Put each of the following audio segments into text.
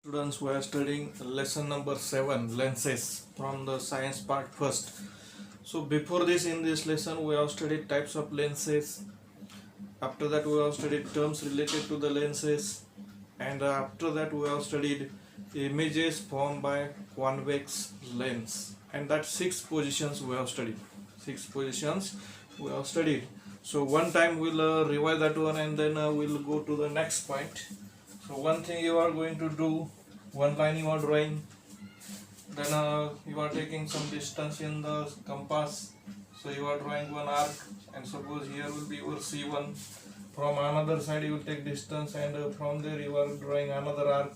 Students, we are studying lesson number 7, lenses, from the science part first. So before this, in this lesson we have studied types of lenses. After that we have studied terms related to the lenses, and after that we have studied images formed by convex lens, and that 6 positions we have studied. 6 positions we have studied. So one time we'll revise that one, and then we'll go to the next point. So one thing you are going to do, one line you are drawing, then you are taking some distance in the compass. So you are drawing one arc, and suppose here will be your C1. From another side you will take distance, and from there you are drawing another arc.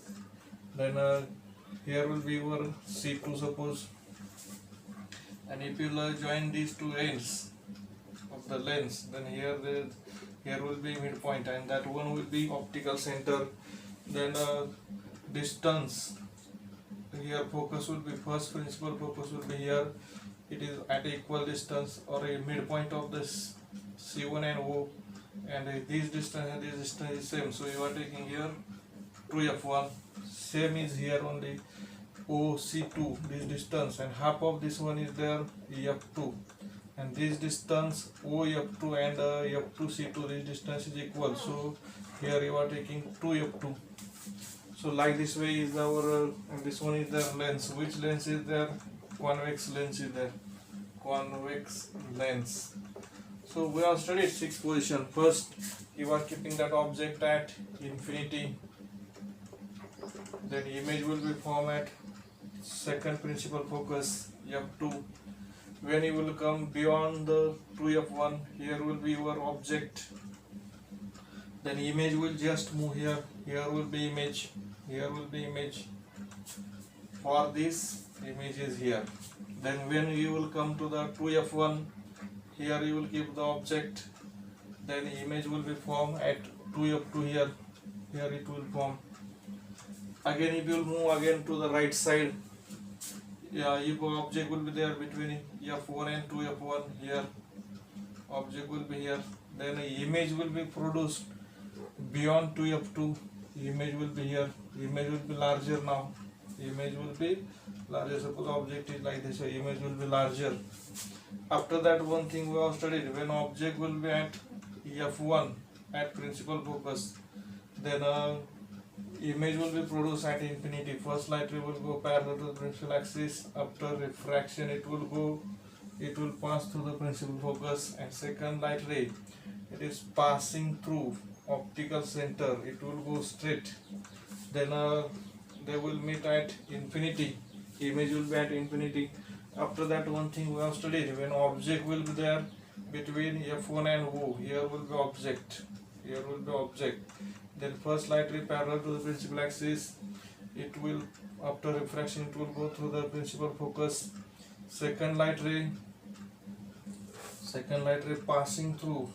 Then here will be your C2 suppose. And if you join these two ends of the lens, then here will be midpoint, and that one will be optical center. Then distance, here focus will be first principal focus will be here. It is at equal distance or a midpoint of this C1 and O, and this distance and this distance is same. So you are taking here 2f1, same is here only OC2, this distance, and half of this one is there f2, and this distance OF2 and f2C2, this distance is equal. So here you are taking 2f2. So like this way is our and this one is the lens. Which lens is there? Convex lens is there. Convex lens. So we have studied 6 position. First, you are keeping that object at infinity. Then image will be formed at second principal focus f2. When you will come beyond the 2f1, here will be your object. Then image will just move here. Here will be image. Here will be image. For this, image is here. Then when you will come to the 2f1, here you will keep the object. Then image will be formed at 2f2 here. Here it will form. Again if you will move again to the right side, if object will be there between f1 and 2f1, here object will be here. Then image will be produced beyond 2f2. Image will be here. Image will be larger now. Image will be larger. Suppose object is like this, so image will be larger. After that, one thing we have studied, when object will be at f1 at principal focus, then image will be produced at infinity. First light ray will go parallel to the principal axis. After refraction, it will pass through the principal focus, and second light ray, it is passing through optical center. It will go straight. Then they will meet at infinity. Image will be at infinity. After that, one thing we have studied, when object will be there between f1 and O, here will be object. Here will be object. Then first light ray parallel to the principal axis. It will, after refraction, it will go through the principal focus. Second light ray passing through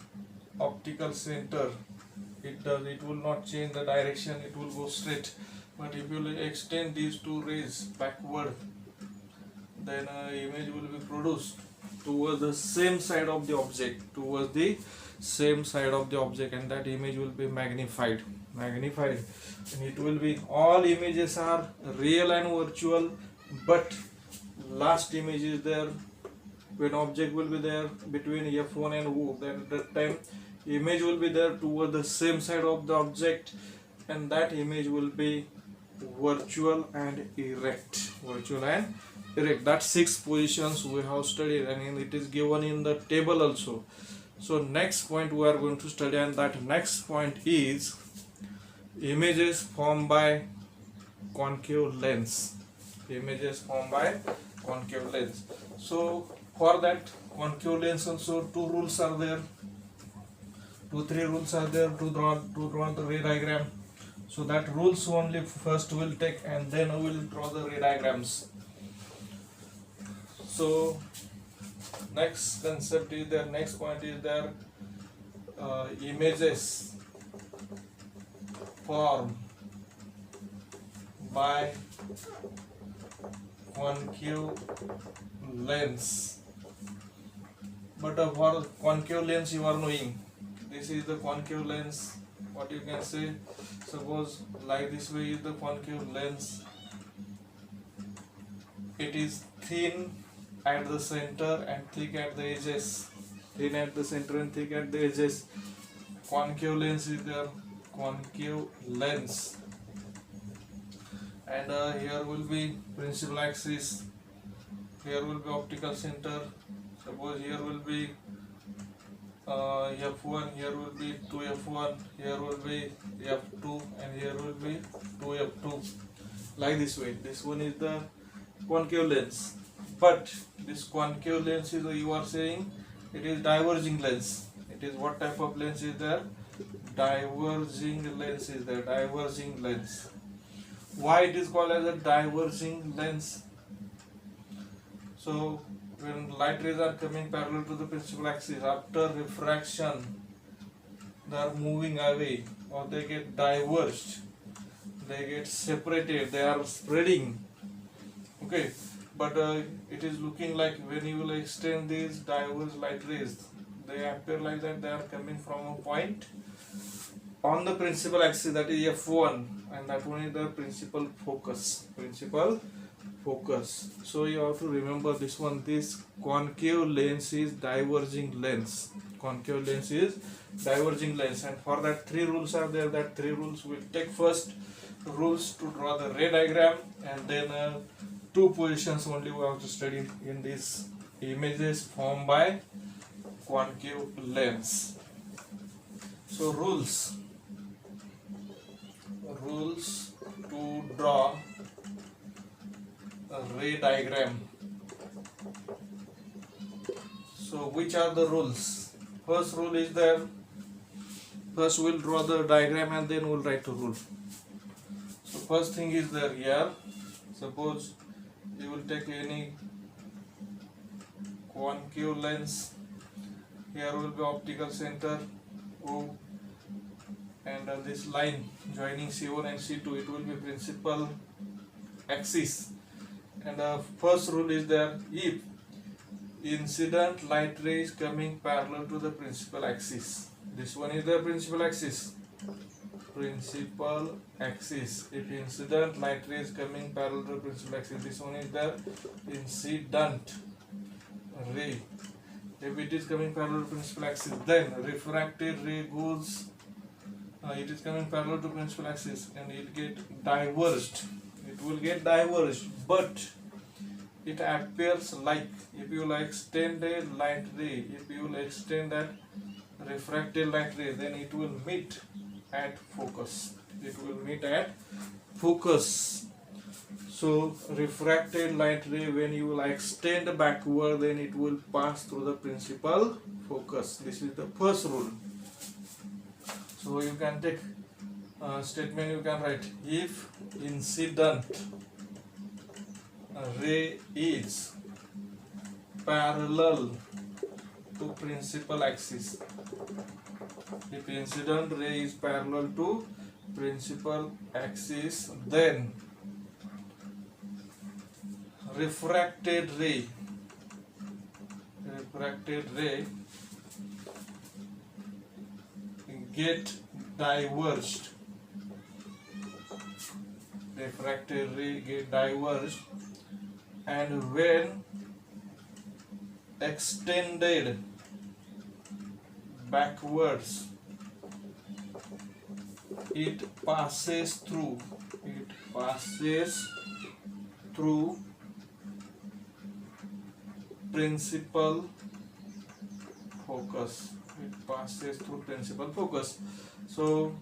optical center. It will not change the direction, it will go straight. But if you will extend these two rays backward, then image will be produced towards the same side of the object, and that image will be magnified, and it will be, all images are real and virtual, but last image is there when object will be there between f1 and O. Then at that time image will be there toward the same side of the object, and that image will be virtual and erect. That 6 positions we have studied, and it is given in the table also. So next point we are going to study, and that next point is images formed by concave lens. So for that concave lens also, 2 rules are there. 3 rules are there to draw the ray diagram. So that rules only first we'll take, and then we will draw the ray diagrams. So next concept is there, next point is there, images formed by concave lens. But for concave lens, you are knowing, this is the concave lens, what you can say. Suppose like this way is the concave lens. It is thin at the center and thick at the edges. Thin at the center and thick at the edges. Concave lens is there. Concave lens. And here will be principal axis. Here will be optical center. Suppose here will be F1, here will be 2F1, here will be F2, and here will be 2F2. Like this way. This one is the concave lens. But this concave lens is, you are saying, it is diverging lens. It is what type of lens is there? Diverging lens is there. Diverging lens. Why it is called as a diverging lens? So when light rays are coming parallel to the principal axis, after refraction they are moving away, or they get diverged, they get separated, they are spreading. Okay, but it is looking like when you will extend these diverged light rays, they appear like that they are coming from a point on the principal axis, that is F1, and that one is the principal focus. Principal focus. So you have to remember this one. This concave lens is diverging lens. Concave lens is diverging lens, and for that 3 rules are there. That 3 rules will take first rules to draw the ray diagram, and then 2 positions only we have to study in these images formed by concave lens. So rules to draw a ray diagram. So which are the rules? First rule is that first we'll draw the diagram and then we'll write a rule. So first thing is there here. Suppose you will take any concave lens. Here will be optical center O, and this line joining C1 and C2, it will be principal axis. And the first rule is that if incident light rays coming parallel to the principal axis, this one is the principal axis. Principal axis. If incident light rays coming parallel to the principal axis, this one is the incident ray. If it is coming parallel to principal axis, then refracted ray goes. It is coming parallel to principal axis, and it get diverged. It will get diverged, but it appears like, if you will extend a light ray, if you will extend that refracted light ray, then it will meet at focus. It will meet at focus. So refracted light ray, when you will extend backward, then it will pass through the principal focus. This is the first rule. So you can take statement, you can write, if incident ray is parallel to principal axis. If incident ray is parallel to principal axis, then refracted ray get diverged. Refracted ray get diverged, and when extended backwards, it passes through principal focus. It passes through principal focus. So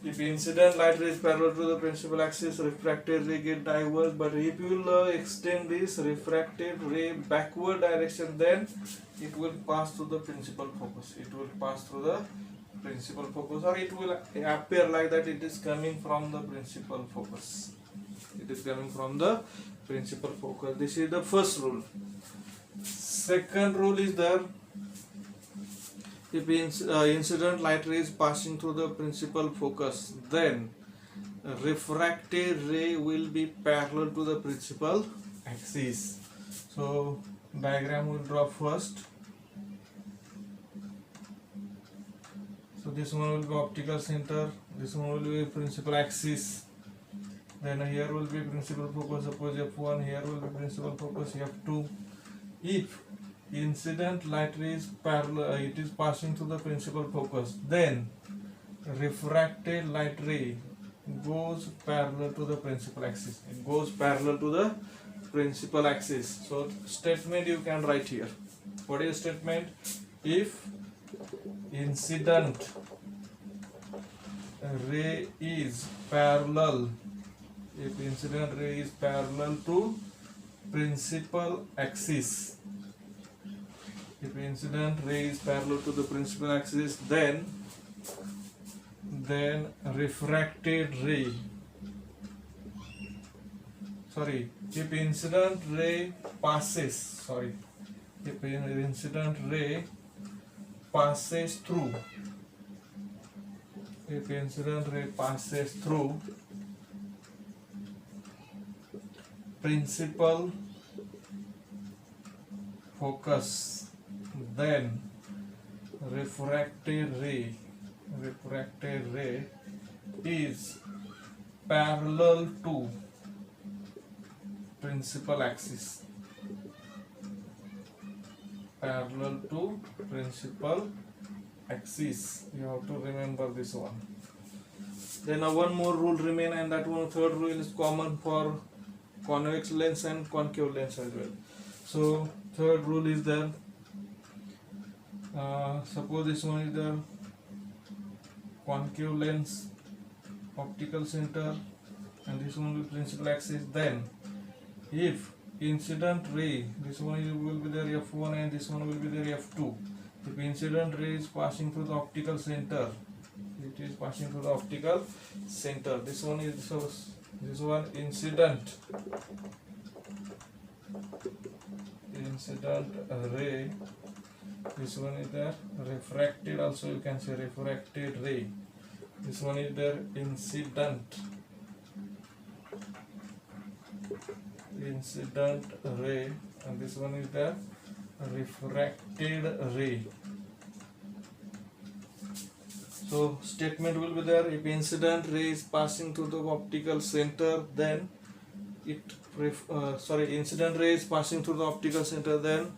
if incident light ray is parallel to the principal axis, refracted ray get diverged, but if you will extend this refracted ray backward direction, then it will pass through the principal focus. It will pass through the principal focus, or it will appear like that it is coming from the principal focus. It is coming from the principal focus. This is the first rule. Second rule is there. If incident light ray is passing through the principal focus, then refracted ray will be parallel to the principal axis. So diagram will draw first. So this one will be optical center, this one will be principal axis, then here will be principal focus, suppose f1, here will be principal focus f2. If incident light ray is parallel, it is passing through the principal focus, then refracted light ray goes parallel to the principal axis. It goes parallel to the principal axis. So statement you can write here. What is statement? If incident ray is parallel, if incident ray is parallel to principal axis, if incident ray is parallel to the principal axis, then refracted ray, sorry, if incident ray passes, sorry, if incident ray passes through, if incident ray passes through principal focus, then refracted ray is parallel to principal axis, parallel to principal axis. You have to remember this one. Then one more rule remain, and that one third rule is common for convex lens and concave lens as well. So third rule is there, suppose this one is the concave lens, optical center, and this one will be principal axis. Then if incident ray, this one will be there f1 and this one will be there f2. If incident ray is passing through the optical center, it is passing through the optical center. This one is this one incident ray. This one is there refracted, also you can say refracted ray. This one is there incident ray, and this one is there refracted ray. So statement will be there, if incident ray is passing through the optical center, then incident ray is passing through the optical center, then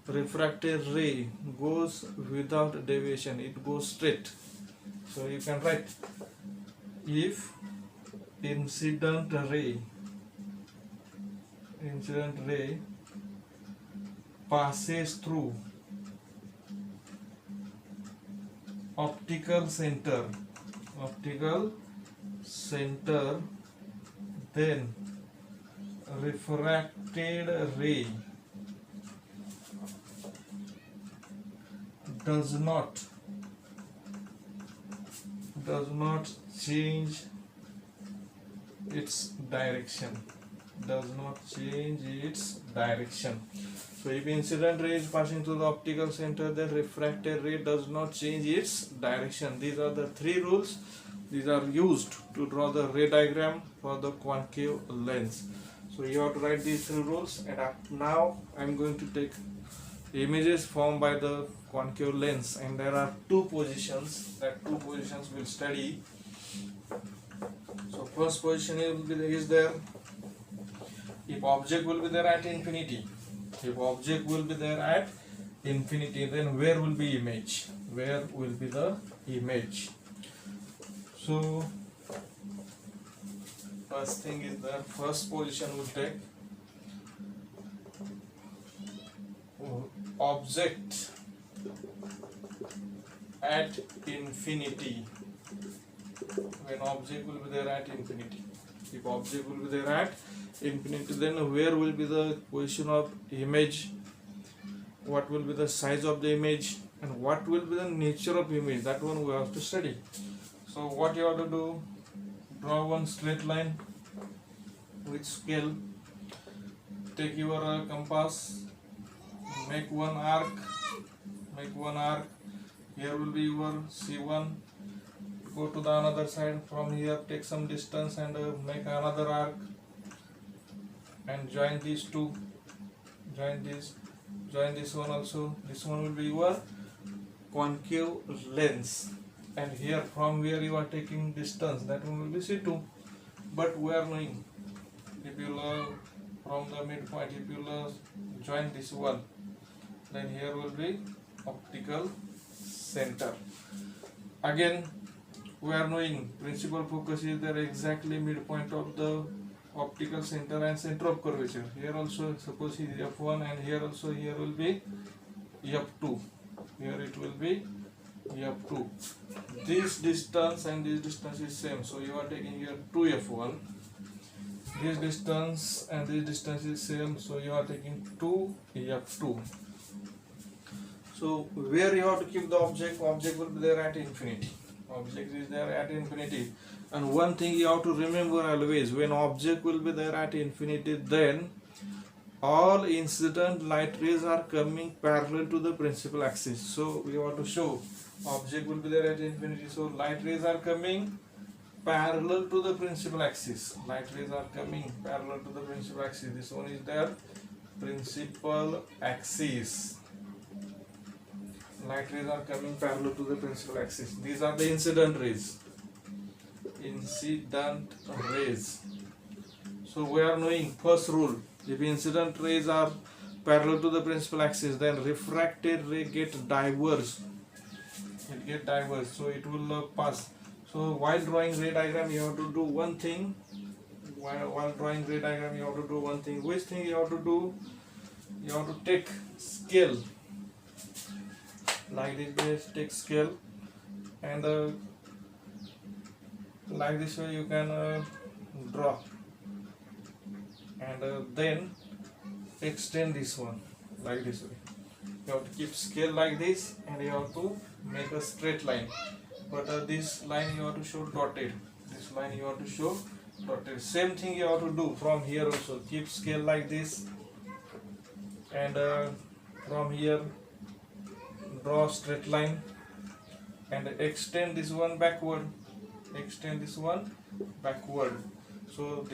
refracted ray goes without deviation, it goes straight. So you can write, if incident ray passes through optical center, then refracted ray does not change its direction, So if incident ray is passing through the optical center, then refracted ray does not change its direction. These are the three rules. These are used to draw the ray diagram for the concave lens. So you have to write these three rules, and now I am going to take images formed by the concave lens, and there are two positions. That two positions we'll study. So first position is there, if object will be there at infinity. If object will be there at infinity, then where will be image? Where will be the image? So first thing is the first position will take object at infinity. When object will be there at infinity. If object will be there at infinity, then where will be the position of image, what will be the size of the image, and what will be the nature of image, that one we have to study. So what you have to do, draw one straight line with scale, take your compass, make one arc, here will be your C1, go to the another side, from here take some distance and make another arc, and join these two, join this one also. This one will be your concave lens. and here from where you are taking distance, that one will be C2. But we are knowing, if you from the midpoint, if you join this one, then here will be optical center. Again, we are knowing principal focus is there exactly midpoint of the optical center and center of curvature. Here also suppose it is F1, and here also here will be F2. Here it will be F2. This distance and this distance is same, so you are taking here 2F1. This distance and this distance is same, so you are taking 2F2. So where you have to keep the object will be there at infinity. Object is there at infinity. And one thing you have to remember always, when object will be there at infinity, then all incident light rays are coming parallel to the principal axis. So we want to show object will be there at infinity, so light rays are coming parallel to the principal axis. Light rays are coming parallel to the principal axis. This one is their principal axis. Light rays are coming parallel to the principal axis. These are the incident rays. Incident rays. So we are knowing first rule, if incident rays are parallel to the principal axis, then refracted ray get diverged. It get diverged, so it will pass. So while drawing ray diagram, you have to do one thing. While drawing ray diagram, you have to do one thing. Which thing you have to do? You have to take scale. Like this, take scale, and like this way you can draw, and then extend this one like this way. You have to keep scale like this, and you have to make a straight line. But this line you have to show dotted. This line you have to show dotted. Same thing you have to do from here also. Keep scale like this, and from here draw straight line, and extend this one backward. Extend this one backward. So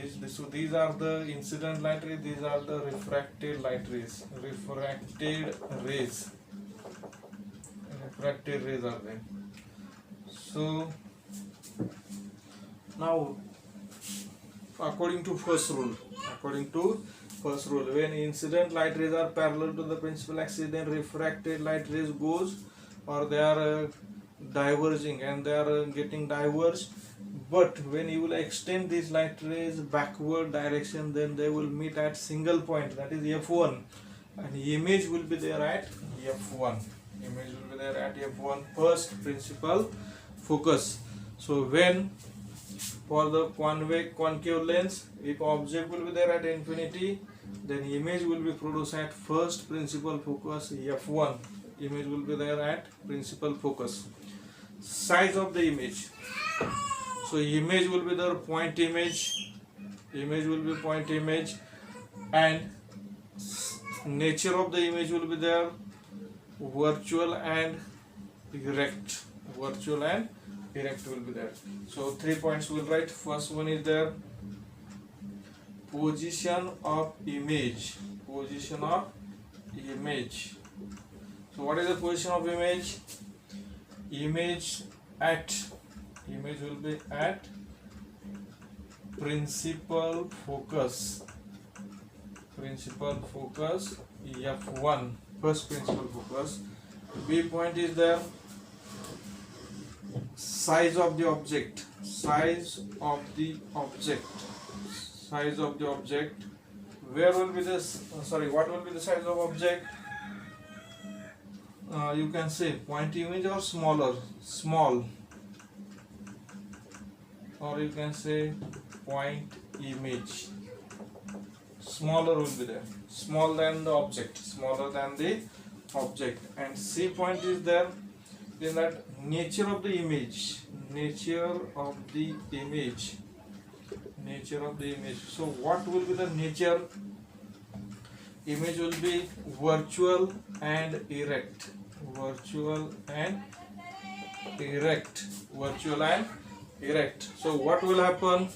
these are the incident light rays. These are the refracted light rays. Refracted rays. Refracted rays are there. So now, according to first rule, when incident light rays are parallel to the principal axis, then refracted light rays goes, or they are diverging, and they are getting diverged. But when you will extend these light rays backward direction, then they will meet at single point, that is F1, and image will be there at F1. Image will be there at F1, first principal focus. So when for the concave lens, if object will be there at infinity, then image will be produced at first principal focus F1. Image will be there at principal focus. Size of the image. So image will be the point image. Image will be point image, and nature of the image will be there virtual and erect. Virtual and erect will be there. So 3 points we'll write. First one is there position of image. Position of image. So what is the position of image? Image will be at principal focus. Principal focus F1, first principal focus. B point is there size of the object. Size of the object. Size of the object. Where will be this? What will be the size of object? You can say point image or smaller, small, or you can say point image. Smaller will be there, small than the object, smaller than the object. And C point is there in that nature of the image. Nature of the image. Nature of the image. So what will be the nature? Image will be virtual and erect. Virtual and erect. Virtual and erect. So what will happen?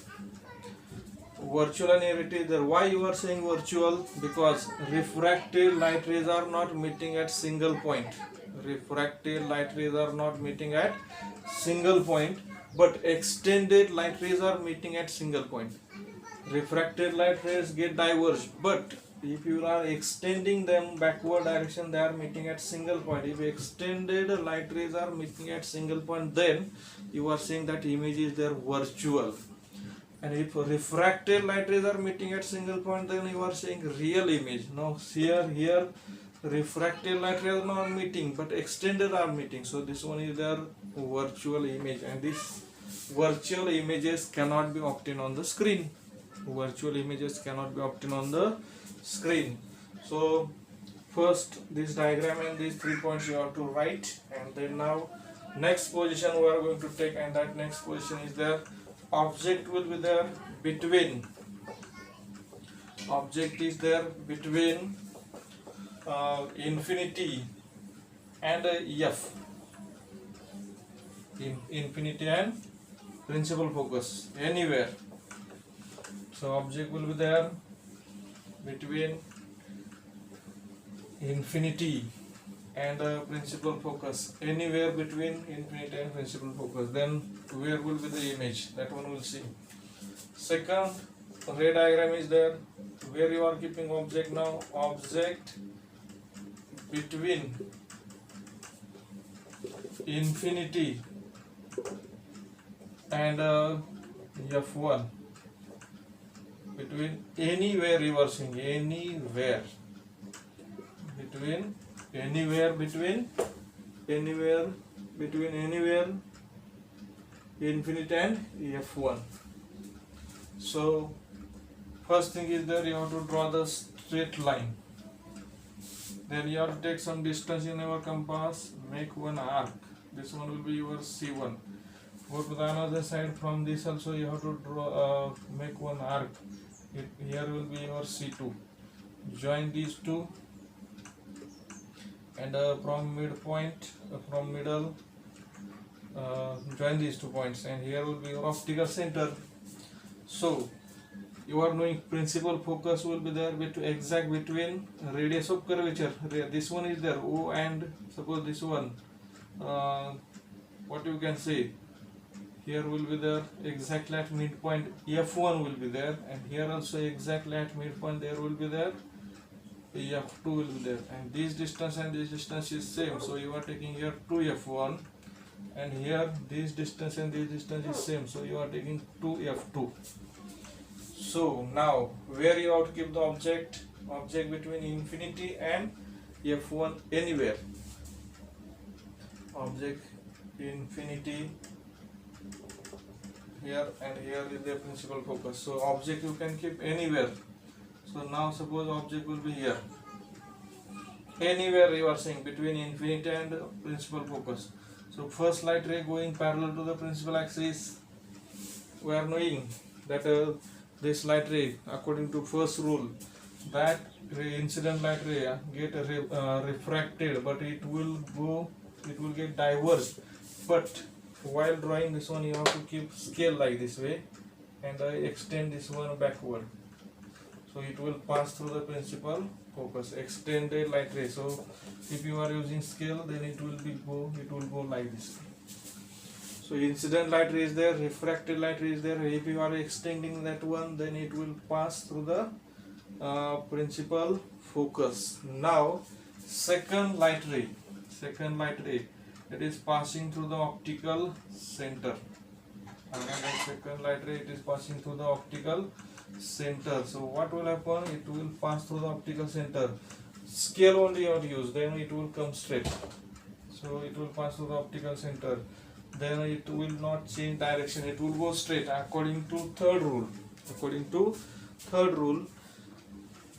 Virtual and erect is there. Why you are saying virtual? Because refracted light rays are not meeting at single point. refracted light rays are not meeting at single point, but extended light rays are meeting at single point. Refracted light rays get diverged, but if you are extending them backward direction, they are meeting at single point. If extended light rays are meeting at single point, then you are saying that image is their virtual. And if refracted light rays are meeting at single point, then you are saying real image. Now here refracted light rays are not meeting, but extended are meeting. So this one is their virtual image, and this virtual images cannot be obtained on the screen. Virtual images cannot be obtained on the screen. So first this diagram and these 3 points you have to write, and then now next position we are going to take, and that next position is there object will be there between, object is there between infinity and F, infinity and principal focus, anywhere. So object will be there between infinity and principal focus, anywhere between infinity and principal focus. Then where will be the image, that one will see. Second ray diagram is there, where you are keeping object now, object between infinity and F1, between anywhere reversing, anywhere between infinity and F1. So first thing is there, you have to draw the straight line, then you have to take some distance in your compass, make one arc. This one will be your C1. Go to the another side, from this also you have to draw make one arc. Here will be your C2. Join these two, and from midpoint, from middle, join these 2 points, and here will be your optical center. So you are knowing principal focus will be there exact between radius of curvature. This one is there O, and suppose this one, what you can say, here will be there exactly at midpoint F1 will be there, and here also exactly at midpoint there will be there F2 will be there, and this distance and this distance is same, so you are taking here 2F1, and here this distance and this distance is same, so you are taking 2F2. So now where you have to keep the object between infinity and F1, anywhere, object infinity here, and here is the principal focus. So object you can keep anywhere. So now suppose object will be here, anywhere you are saying between infinity and principal focus. So first light ray going parallel to the principal axis, we are knowing that this light ray, according to first rule, that incident light ray get refracted, but it will get diverged. But while drawing this one, you have to keep scale like this way, and extend this one backward, so it will pass through the principal focus, extended light ray. So if you are using scale, then it will go like this. So incident light ray is there, refracted light ray is there. If you are extending that one, then it will pass through the principal focus. Now second light ray, it is passing through the optical center. Again, second light ray, it is passing through the optical center. So what will happen? It will pass through the optical center. Scale only you have to use, then it will come straight. So it will pass through the optical center. Then it will not change direction. It will go straight according to third rule.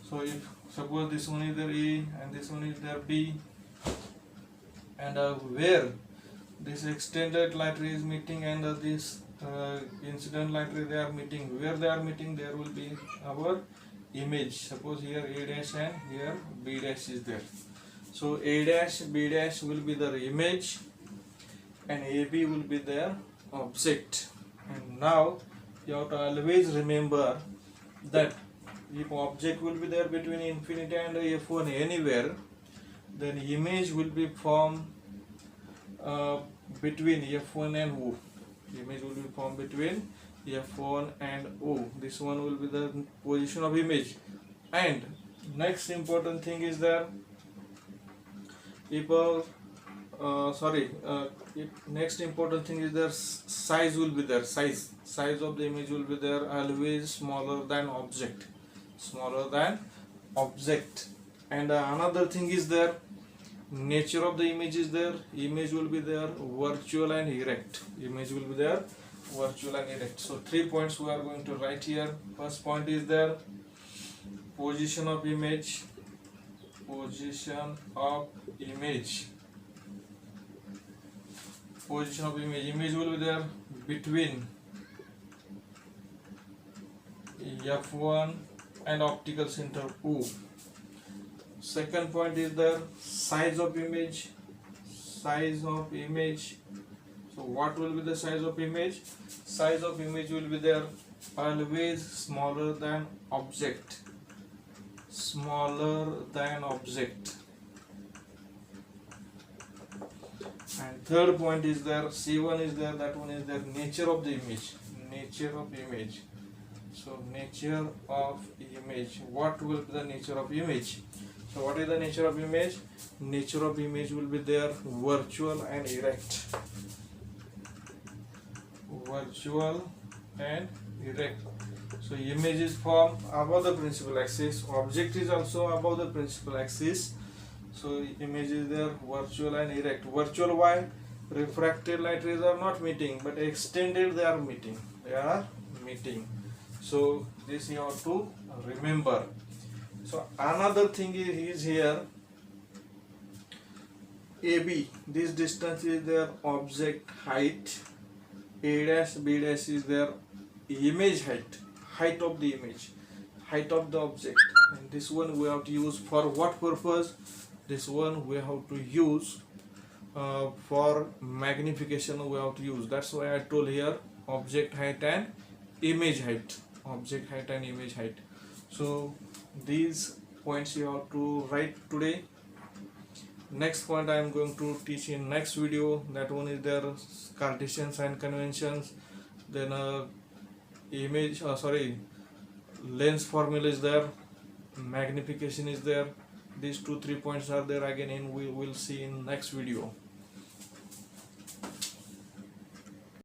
So if suppose this one is there A and this one is there B, and where this extended light ray is meeting and this incident light ray they are meeting, where they are meeting, there will be our image. Suppose here A dash and here B dash is there. So A dash, B dash will be their image, and AB will be their object. And now you have to always remember that if object will be there between infinity and F1 anywhere, then image will be formed uh, between F1 and O. Image will be formed between F1 and O. This one will be the position of image. And next important thing is that if next important thing is there, size will be there. Size of the image will be there, always smaller than object, and another thing is there, nature of the image is there. Image will be there virtual and erect. So 3 points we are going to write here. First point is there, position of image. Position of image will be there between F1 and optical center O. Second point is the size of image. So what will be the size of image? Size of image will be there always smaller than object. And third point is there, C1 is there, that one is there, nature of the image. So nature of image, what will be the nature of image? So what is the nature of image? Nature of image will be there virtual and erect. So image is formed above the principal axis, object is also above the principal axis. So image is there virtual and erect. Virtual, why? Refracted light rays are not meeting, but extended they are meeting. So this you have to remember. So another thing is here, AB, this distance is their object height, A dash B dash is their image height of the image, height of the object. And this one we have to use for what purpose? This one we have to use for magnification. We have to use, that's why I told here object height and image height. So these points you have to write today. Next point I am going to teach in next video. That one is there Cartesian sign conventions, then lens formula is there, magnification is there. These 2-3 points are there again, and we will see in next video.